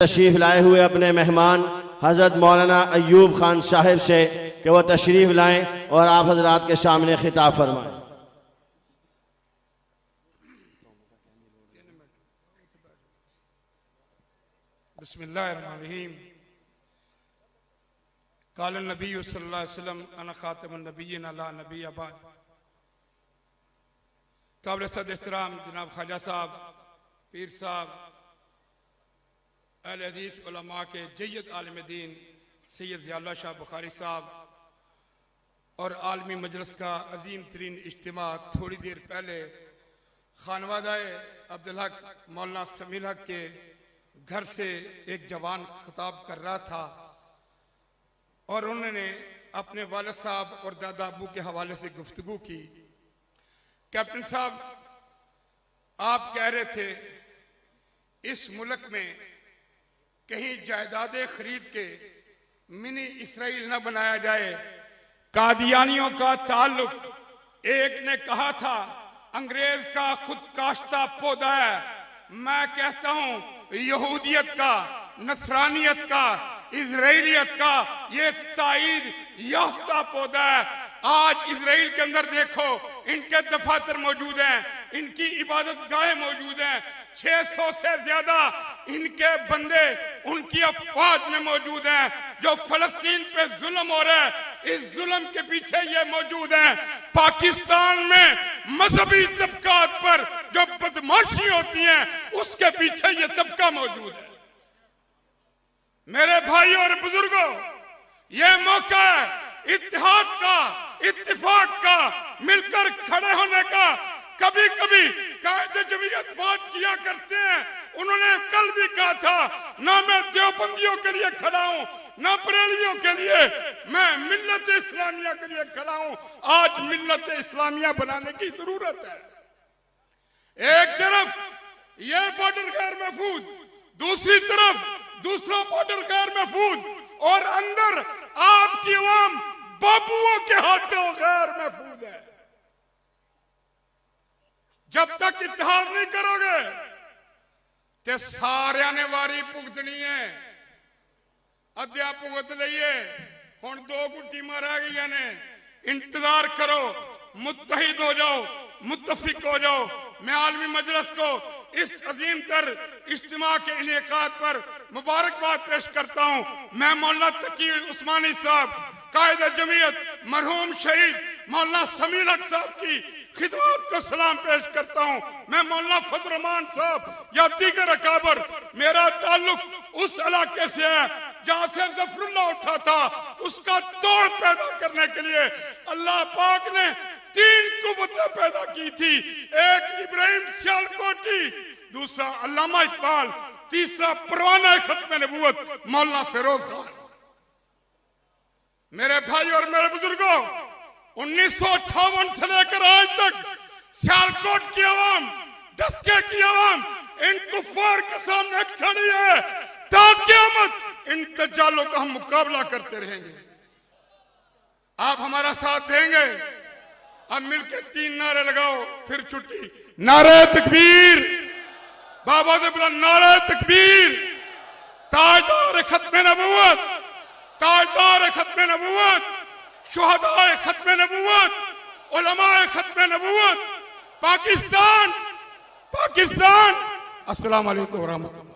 तशरीफ़ लाए हुए अपने मेहमान हज़रत मौलाना अयूब खान साहिब से कि वह तशरीफ़ लाएं और आप हजरात के सामने खिताब फरमाएं। बिस्मिल्लाहिर्रहमानिर्रहीम। क़ाल नबी सल्लल्लाहु अलैहि वसल्लम अना ख़ातमुन नबिय्यीन ला नबिय्य बाद। काबिल सद एहतराम जनाब ख्वाजा साहब, पीर साहब, अहले हदीस उलमा के जय्यद आलिम दीन सैयद ज़ियाउल्लाह शाह बुखारी साहब और आलमी मजलिस का अजीम तरीन इज्तिमा थोड़ी देर पहले खानवादाए अब्दुल हक मौलाना समील हक के घर से एक जवान खिताब कर रहा था और उन्होंने अपने वालिद साहब और दादा अबू के हवाले से गुफ्तगू की। कैप्टन साहब, आप कह रहे थे इस मुल्क में कहीं जायदादें खरीद के मिनी इसराइल न बनाया जाए। कादियानियों का ताल्लुक, एक ने कहा था अंग्रेज का खुद काश्ता पौधा है, मैं कहता हूं यहूदियत का, नसरानियत का, इजराइलियत का ये ताईद याफ्ता पौधा है। आज इजराइल के अंदर देखो, इनके दफातर मौजूद हैं, इनकी इबादत गाहें मौजूद हैं, 600 से ज्यादा इनके बंदे उनकी अफवाज में मौजूद हैं। जो फलस्तीन पे जुल्म हो रहा है, इस जुल्म के पीछे ये मौजूद हैं। पाकिस्तान में मजहबी तबकात पर जो बदमाशी होती है, उसके पीछे ये तबका मौजूद है। मेरे भाई और बुजुर्गों, ये मौका है इत्तेहाद का, इत्तेफाक का, मिलकर खड़े होने का। कभी कभी कायदे जमीयत बात किया करते हैं, उन्होंने कल भी कहा था ना मैं देवबंदियों के लिए खड़ा हूं, ना बरेलवियों के लिए, मैं मिल्लत इस्लामिया के लिए खड़ा हूं। आज मिल्लत इस्लामिया बनाने की जरूरत है। एक तरफ ये बॉर्डर गैर महफूज, दूसरी तरफ दूसरा बॉर्डर गैर महफूज, और अंदर आपकी अवाम बाबुओं के हाथों गैर महफूज है। जब तक इत्तेहाद नहीं करोगे ते सारिया ने वारी भुगतनी है। अद्या भुगत लीए, हुण 2 टीमां रह गई ने। इंतजार करो, मुत्तहिद हो जाओ, मुत्तफिक हो जाओ। मैं आलमी मजलिस को इस अजीम तर इज्तिमा के इनेकाद पर मुबारकबाद पेश करता हूं। मैं मौलाना तकी उस्मानी साहब, कायदा जमीयत मरहूम शहीद मौलाना समील हक साहब की खिदमत को सलाम पेश करता हूं। मैं मौलाना फजल रहमान साहब या दीगर अकाबर, मेरा ताल्लुक उस इलाके से है जहां से जफरुल्लाह उठा था, उसका तोड़ पैदा करने के लिए अल्लाह पाक ने 3 कुव्वतें पैदा की थी। एक इब्राहिम सियालकोटी, दूसरा अल्लामा इकबाल, तीसरा परवाना खत्म नबूवत मौलाना फिरोज खान। मेरे भाई और मेरे बुजुर्गों, 1958 से लेकर आज तक सियालकोट की आवाम, डस्के की आवाम इन कुफ्फार के सामने खड़ी है। ताक़यामत इन दज्जालों का हम मुकाबला करते रहेंगे। आप हमारा साथ देंगे? अब मिलकर 3 नारे लगाओ, फिर छुट्टी। नारे तकबीर, बाबा दे बुला नारे तकबीर। ताजदार खत्म नबूवत, ताजदार खत्म नबूवत, शुहदाए खत्म नबूवत, उलमाए खत्म नबूवत, पाकिस्तान, पाकिस्तान। अस्सलाम वालेकुम व रहमतुल्लाह।